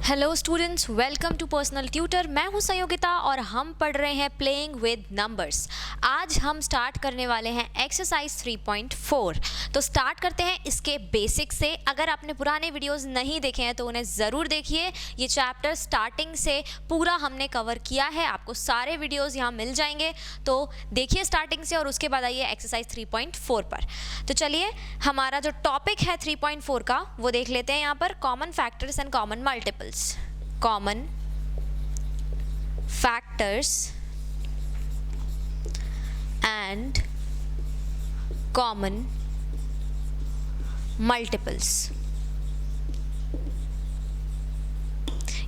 Hello students, welcome to personal tutor. मैं हूं संयोगिता और हम पढ़ रहे हैं प्लेइंग विद नंबर्स। आज हम स्टार्ट करने वाले हैं एक्सरसाइज 3.4। तो स्टार्ट करते हैं इसके बेसिक से। अगर आपने पुराने वीडियोस नहीं देखे हैं तो उन्हें ज़रूर देखिए। ये चैप्टर स्टार्टिंग से पूरा हमने कवर किया है, आपको सारे वीडियोस यहाँ मिल जाएंगे। तो देखिए स्टार्टिंग से और उसके बाद आइए एक्सरसाइज 3.4 पर। तो चलिए हमारा जो टॉपिक है 3.4 का वो देख लेते हैं। यहाँ पर common factors and common multiples. Common factors and common multiples।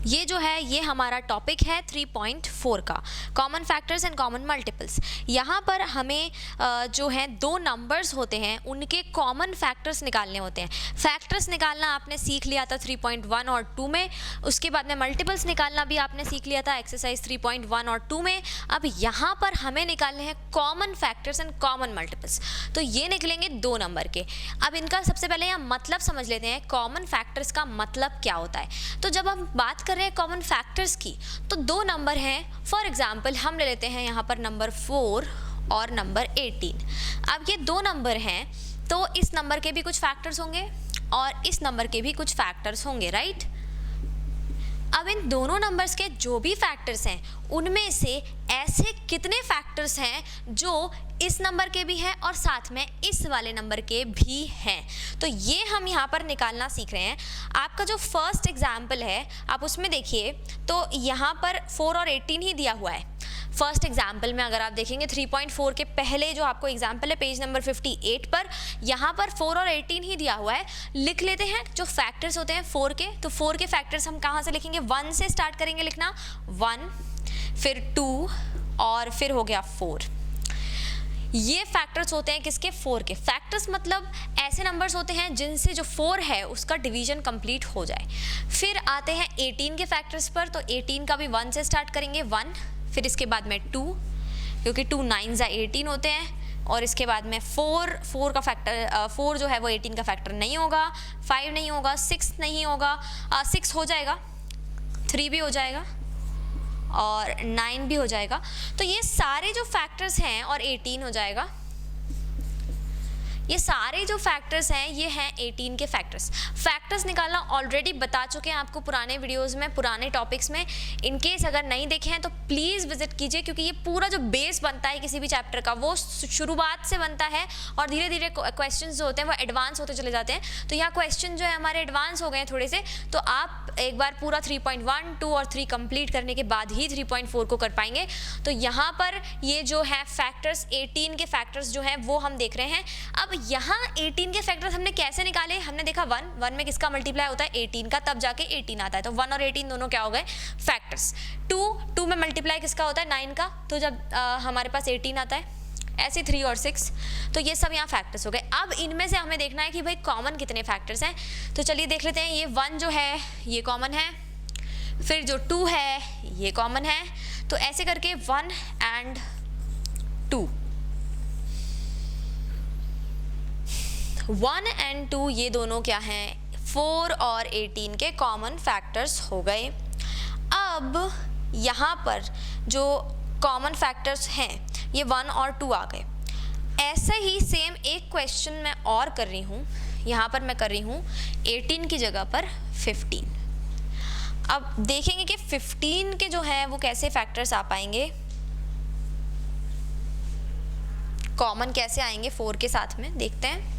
ये जो है ये हमारा टॉपिक है 3.4 का, common factors and common multiples. यहाँ पर हमें जो है दो नंबर्स होते हैं उनके कॉमन फैक्टर्स निकालने होते हैं। फैक्टर्स निकालना आपने सीख लिया था 3.1 और 2 में, उसके बाद में मल्टीपल्स निकालना भी आपने सीख लिया था एक्सरसाइज 3.1 और 2 में। अब यहाँ पर हमें निकालने हैं common factors and common multiples. तो ये निकलेंगे दो नंबर के। अब इनका सबसे पहले यहाँ मतलब समझ लेते हैं, कॉमन फैक्टर्स का मतलब क्या होता है। तो जब हम बात कर रहे हैं कॉमन फैक्टर्स की तो दो नंबर हैं। फॉर एग्जांपल हम ले लेते हैं यहाँ पर नंबर 4 और नंबर 18। अब ये दो नंबर हैं तो इस नंबर के भी कुछ फैक्टर्स होंगे और इस नंबर के भी कुछ फैक्टर्स होंगे, राइट। अब इन दोनों नंबर्स के जो भी फैक्टर्स हैं उनमें से ऐसे कितने फैक्टर्स हैं जो इस नंबर के भी हैं और साथ में इस वाले नंबर के भी हैं। तो ये हम यहाँ पर निकालना सीख रहे हैं। आपका जो फर्स्ट एग्जाम्पल है आप उसमें देखिए तो यहाँ पर 4 और 18 ही दिया हुआ है। फर्स्ट एग्जाम्पल में अगर आप देखेंगे 3.4 के पहले जो आपको एग्जाम्पल है पेज नंबर 58 पर, यहाँ पर 4 और 18 ही दिया हुआ है। लिख लेते हैं जो फैक्टर्स होते हैं 4 के। तो 4 के फैक्टर्स हम कहाँ से लिखेंगे, 1 से स्टार्ट करेंगे लिखना, 1 फिर 2 और फिर हो गया 4। ये फैक्टर्स होते हैं किसके, 4 के। फैक्टर्स मतलब ऐसे नंबर्स होते हैं जिनसे जो 4 है उसका डिवीजन कंप्लीट हो जाए। फिर आते हैं 18 के फैक्टर्स पर। तो 18 का भी 1 से स्टार्ट करेंगे, 1 फिर इसके बाद में 2, क्योंकि 2 9 जा 18 होते हैं। और इसके बाद में 4 का फैक्टर 4 जो है वो 18 का फैक्टर नहीं होगा, 5 नहीं होगा, 6 नहीं होगा, 6 हो जाएगा, 3 भी हो जाएगा और 9 भी हो जाएगा। तो ये सारे जो फैक्टर्स हैं और 18 हो जाएगा। ये सारे जो फैक्टर्स हैं ये हैं 18 के फैक्टर्स। फैक्टर्स निकालना ऑलरेडी बता चुके हैं आपको पुराने वीडियोस में, पुराने टॉपिक्स में। इनकेस अगर नहीं देखे हैं तो प्लीज़ विजिट कीजिए, क्योंकि ये पूरा जो बेस बनता है किसी भी चैप्टर का वो शुरुआत से बनता है और धीरे धीरे क्वेश्चंस जो होते हैं वो एडवांस होते चले जाते हैं। तो यहाँ क्वेश्चन जो है हमारे एडवांस हो गए हैं थोड़े से। तो आप एक बार पूरा 3.1, 2 और 3 कंप्लीट करने के बाद ही 3.4 को कर पाएंगे। तो यहाँ पर ये जो है फैक्टर्स 18 के फैक्टर्स जो हैं वो हम देख रहे हैं। अब यहाँ 18 के फैक्टर्स हमने कैसे निकाले, हमने देखा 1 में किसका मल्टीप्लाई होता है 18 का, तब जाके 18 आता है। तो 1 और 18 दोनों क्या हो गए, फैक्टर्स। 2 में मल्टीप्लाई किसका होता है 9 का, तो जब हमारे पास 18 आता है। ऐसे 3 और 6, तो ये सब यहाँ फैक्टर्स हो गए। अब इनमें से हमें देखना है कि भाई कॉमन कितने फैक्टर्स हैं। तो चलिए देख लेते हैं। ये 1 जो है ये कॉमन है, फिर जो 2 है ये कॉमन है। तो ऐसे करके 1 एंड 2, 1 एंड 2 ये दोनों क्या हैं, 4 और 18 के कॉमन फैक्टर्स हो गए। अब यहाँ पर जो कॉमन फैक्टर्स हैं ये 1 और 2 आ गए। ऐसे ही सेम एक क्वेश्चन मैं और कर रही हूँ, यहाँ पर मैं कर रही हूँ 18 की जगह पर 15। अब देखेंगे कि 15 के जो हैं वो कैसे फैक्टर्स आ पाएंगे, कॉमन कैसे आएंगे 4 के साथ में, देखते हैं।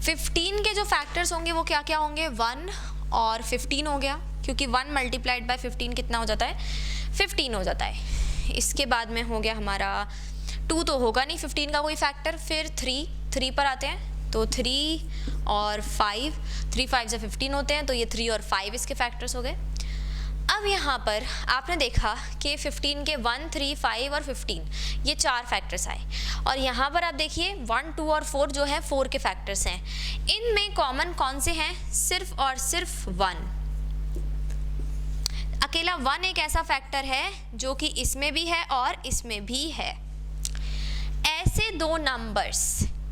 फिफ्टीन के जो फैक्टर्स होंगे वो क्या क्या होंगे, 1 और 15 हो गया, क्योंकि 1 मल्टीप्लाइड बाय 15 कितना हो जाता है, 15 हो जाता है। इसके बाद में हो गया हमारा 2 तो होगा नहीं 15 का कोई फैक्टर। फिर 3 पर आते हैं, तो 3 और 5, 3 5 से 15 होते हैं, तो ये 3 और 5 इसके फैक्टर्स हो गए। अब यहाँ पर आपने देखा कि 15 के 1, 3, 5 और 15 ये 4 फैक्टर्स आए। और यहाँ पर आप देखिए 1, 2 और 4 जो है 4 के फैक्टर्स हैं। इनमें कॉमन कौन से हैं, सिर्फ और सिर्फ 1। अकेला 1 एक ऐसा फैक्टर है जो कि इसमें भी है और इसमें भी है। ऐसे दो नंबर्स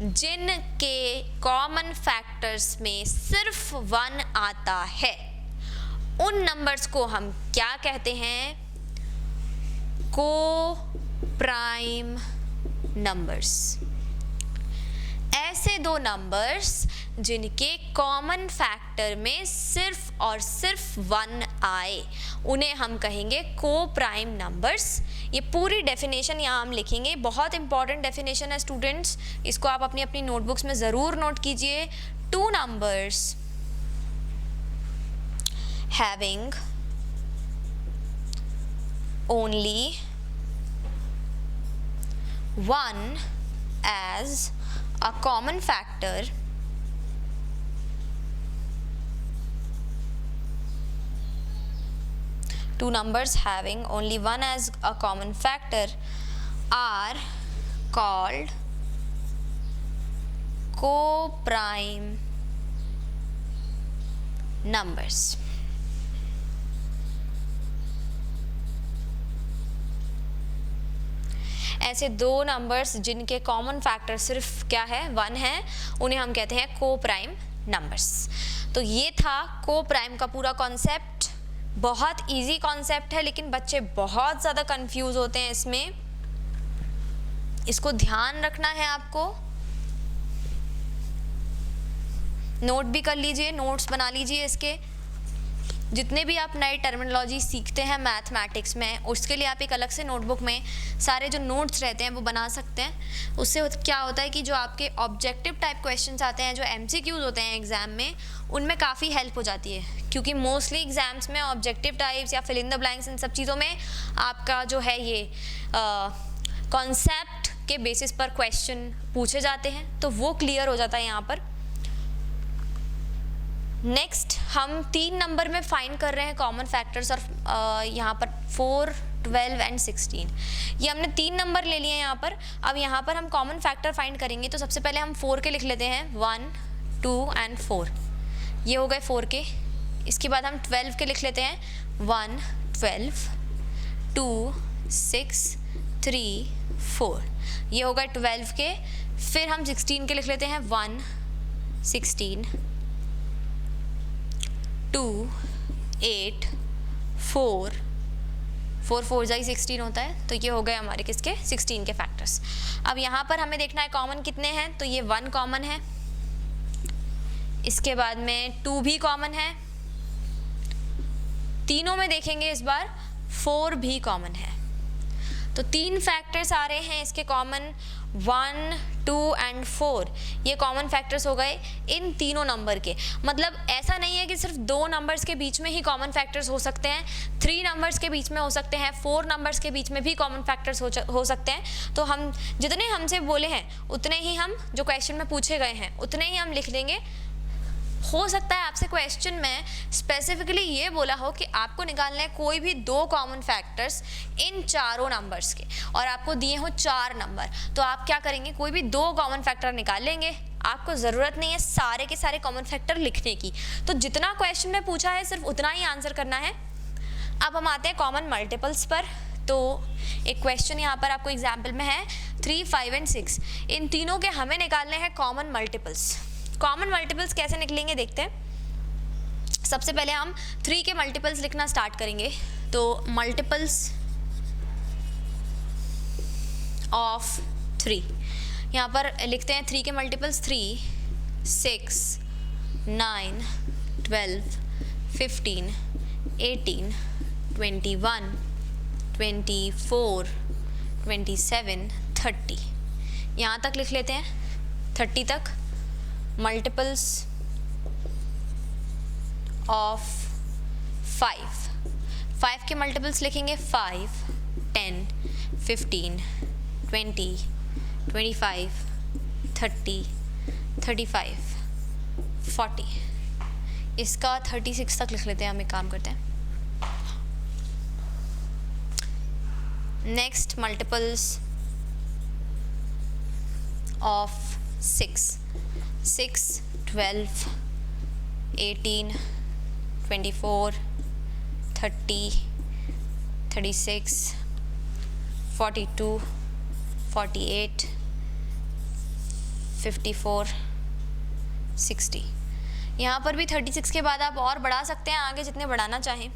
जिनके कॉमन फैक्टर्स में सिर्फ 1 आता है, उन नंबर्स को हम क्या कहते हैं? को प्राइम नंबर्स। ऐसे दो नंबर्स जिनके कॉमन फैक्टर में सिर्फ और सिर्फ 1 आए, उन्हें हम कहेंगे को प्राइम नंबर्स। ये पूरी डेफिनेशन यहाँ हम लिखेंगे, बहुत इंपॉर्टेंट डेफिनेशन है स्टूडेंट्स, इसको आप अपनी अपनी नोटबुक्स में ज़रूर नोट कीजिए। Two numbers having only 1 as a common factor two numbers having only 1 as a common factor are called co-prime numbers. ऐसे दो नंबर्स जिनके कॉमन फैक्टर सिर्फ क्या है? 1 है, उन्हें हम कहते हैं को प्राइम नंबर्स। तो ये था को प्राइम का पूरा कॉन्सेप्ट। बहुत इजी कॉन्सेप्ट है, लेकिन बच्चे बहुत ज़्यादा कंफ्यूज होते हैं इसमें, इसको ध्यान रखना है आपको। नोट भी कर लीजिए, नोट्स बना लीजिए इसके। जितने भी आप नए टर्मिनोलॉजी सीखते हैं मैथमेटिक्स में, उसके लिए आप एक अलग से नोटबुक में सारे जो नोट्स रहते हैं वो बना सकते हैं। उससे क्या होता है कि जो आपके ऑब्जेक्टिव टाइप क्वेश्चंस आते हैं, जो MCQs होते हैं एग्ज़ाम में, उनमें काफ़ी हेल्प हो जाती है, क्योंकि मोस्टली एग्ज़ाम्स में ऑब्जेक्टिव टाइप्स या फिल इन द ब्लैंक्स, इन सब चीज़ों में आपका जो है ये कॉन्सेप्ट के बेसिस पर क्वेश्चन पूछे जाते हैं, तो वो क्लियर हो जाता है यहाँ पर। नेक्स्ट हम 3 नंबर में फाइंड कर रहे हैं कॉमन फैक्टर्स, और यहाँ पर 4, 12 एंड 16, ये हमने 3 नंबर ले लिए हैं यहाँ पर। अब यहाँ पर हम कॉमन फैक्टर फाइंड करेंगे, तो सबसे पहले हम 4 के लिख लेते हैं, 1, 2 एंड 4, ये हो गए 4 के। इसके बाद हम 12 के लिख लेते हैं, 1, 12, 2, 6, 3, 4, ये हो गए 12 के। फिर हम 16 के लिख लेते हैं, 1, 16, 2, 8, 4, 4 4 जाई 16 होता है, तो ये हो गए हमारे किसके? 16 के फैक्टर्स। अब यहाँ पर हमें देखना है कॉमन कितने हैं, तो ये 1 कॉमन है, इसके बाद में 2 भी कॉमन है, तीनों में देखेंगे इस बार 4 भी कॉमन है। तो 3 फैक्टर्स आ रहे हैं इसके कॉमन, 1, 2 एंड 4, ये कॉमन फैक्टर्स हो गए इन तीनों नंबर के। मतलब ऐसा नहीं है कि सिर्फ 2 नंबर्स के बीच में ही कॉमन फैक्टर्स हो सकते हैं, 3 नंबर्स के बीच में हो सकते हैं, 4 नंबर्स के बीच में भी कॉमन फैक्टर्स हो सकते हैं। तो हम जितने हमसे बोले हैं उतने ही हम, जो क्वेश्चन में पूछे गए हैं उतने ही हम लिख देंगे। हो सकता है आपसे क्वेश्चन में स्पेसिफिकली ये बोला हो कि आपको निकालना है कोई भी 2 कॉमन फैक्टर्स इन चारों नंबर्स के, और आपको दिए हो 4 नंबर, तो आप क्या करेंगे? कोई भी 2 कॉमन फैक्टर निकाल लेंगे। आपको ज़रूरत नहीं है सारे के सारे कॉमन फैक्टर लिखने की, तो जितना क्वेश्चन में पूछा है सिर्फ उतना ही आंसर करना है। अब हम आते हैं कॉमन मल्टीपल्स पर। तो एक क्वेश्चन यहाँ पर आपको एग्जाम्पल में है, 3, 5 एंड 6, इन तीनों के हमें निकालने हैं कॉमन मल्टीपल्स। कॉमन मल्टीपल्स कैसे निकलेंगे देखते हैं। सबसे पहले हम 3 के मल्टीपल्स लिखना स्टार्ट करेंगे। तो मल्टीपल्स ऑफ 3, यहाँ पर लिखते हैं 3 के मल्टीपल्स, 3, 6, 9, 12, 15, 18, 21, 24, 27, 30, यहाँ तक लिख लेते हैं, 30 तक। मल्टीपल्स ऑफ 5 के मल्टीपल्स लिखेंगे, 5, 10, 15, 20, 25, 30, 35, 40, इसका 36 तक लिख लेते हैं। हम एक काम करते हैं, नेक्स्ट मल्टीपल्स ऑफ 6, 12, 18, 24, 30, 36, 42, 48, 54, 60। यहाँ पर भी 36 के बाद आप और बढ़ा सकते हैं आगे जितने बढ़ाना चाहें।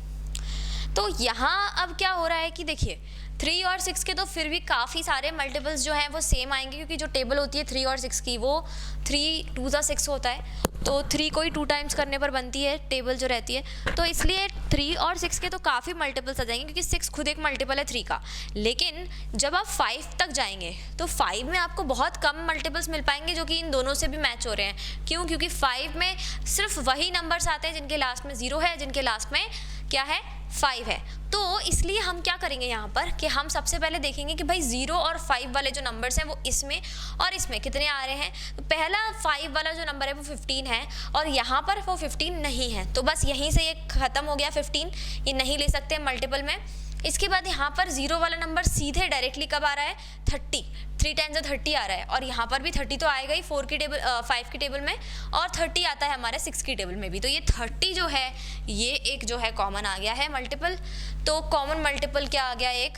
तो यहाँ अब क्या हो रहा है कि देखिए 3 और 6 के तो फिर भी काफ़ी सारे मल्टीपल्स जो हैं वो सेम आएंगे, क्योंकि जो टेबल होती है 3 और 6 की वो 3 2 ज़ा 6 होता है, तो 3 को ही 2 टाइम्स करने पर बनती है टेबल जो रहती है। तो इसलिए 3 और 6 के तो काफ़ी मल्टीपल्स आ जाएंगे, क्योंकि 6 खुद एक मल्टीपल है 3 का। लेकिन जब आप 5 तक जाएंगे तो 5 में आपको बहुत कम मल्टीपल्स मिल पाएंगे जो कि इन दोनों से भी मैच हो रहे हैं। क्यों? क्योंकि 5 में सिर्फ वही नंबर्स आते हैं जिनके लास्ट में 0 है, जिनके लास्ट में क्या है 5 है। तो इसलिए हम क्या करेंगे यहाँ पर कि हम सबसे पहले देखेंगे कि भाई 0 और 5 वाले जो नंबर्स हैं वो इसमें और इसमें कितने आ रहे हैं। तो पहला 5 वाला जो नंबर है वो 15 है और यहाँ पर वो 15 नहीं है, तो बस यहीं से ये ख़त्म हो गया 15, ये नहीं ले सकते मल्टीपल में। इसके बाद यहाँ पर 0 वाला नंबर सीधे डायरेक्टली कब आ रहा है 30, 3 टाइम्स 30 आ रहा है, और यहाँ पर भी 30 तो आएगा ही 5 की टेबल में, और 30 आता है हमारे 6 की टेबल में भी। तो ये 30 जो है ये एक जो है कॉमन आ गया है मल्टीपल। तो कॉमन मल्टीपल क्या आ गया, एक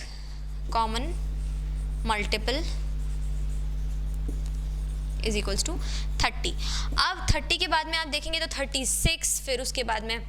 common multiple is equals to 30। अब 30 के बाद में आप देखेंगे तो 36, फिर उसके बाद में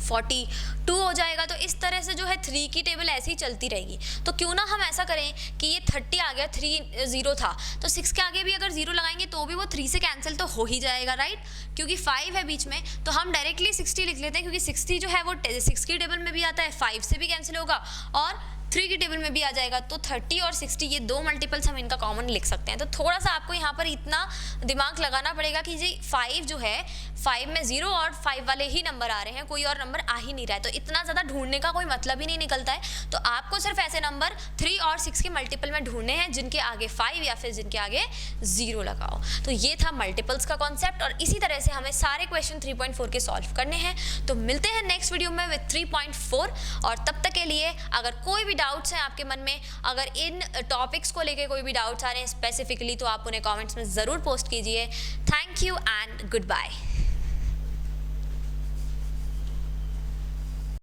42 हो जाएगा। तो इस तरह से जो है 3 की टेबल ऐसे ही चलती रहेगी। तो क्यों ना हम ऐसा करें कि ये 30 आ गया, 3 0 था, तो 6 के आगे भी अगर 0 लगाएंगे तो भी वो 3 से कैंसिल तो हो ही जाएगा, राइट, क्योंकि 5 है बीच में। तो हम डायरेक्टली 60 लिख लेते हैं, क्योंकि 60 जो है वो 6 की टेबल में भी आता है, 5 से भी कैंसिल होगा और 3 की टेबल में भी आ जाएगा। तो 30 और 60 ये दो मल्टीपल्स हम इनका कॉमन लिख सकते हैं। तो थोड़ा सा आपको यहाँ पर इतना दिमाग लगाना पड़ेगा कि जी 5 जो है 5 में 0 और 5 वाले ही नंबर आ रहे हैं, कोई और नंबर आ ही नहीं रहा है, तो इतना ज़्यादा ढूंढने का कोई मतलब ही नहीं निकलता है। तो आपको सिर्फ ऐसे नंबर 3 और 6 के मल्टीपल में ढूंढने हैं जिनके आगे 5 या फिर जिनके आगे 0 लगाओ। तो ये था मल्टीपल्स का कॉन्सेप्ट, और इसी तरह से हमें सारे क्वेश्चन 3.4 के सॉल्व करने हैं। तो मिलते हैं नेक्स्ट वीडियो में विद 3.4, और तब तक के लिए अगर कोई भी डाउट्स हैं आपके मन में, अगर इन टॉपिक्स को लेके कोई भी डाउट्स आ रहे हैं स्पेसिफिकली, तो आप उन्हें कमेंट्स में ज़रूर पोस्ट कीजिए। Thank you and good bye.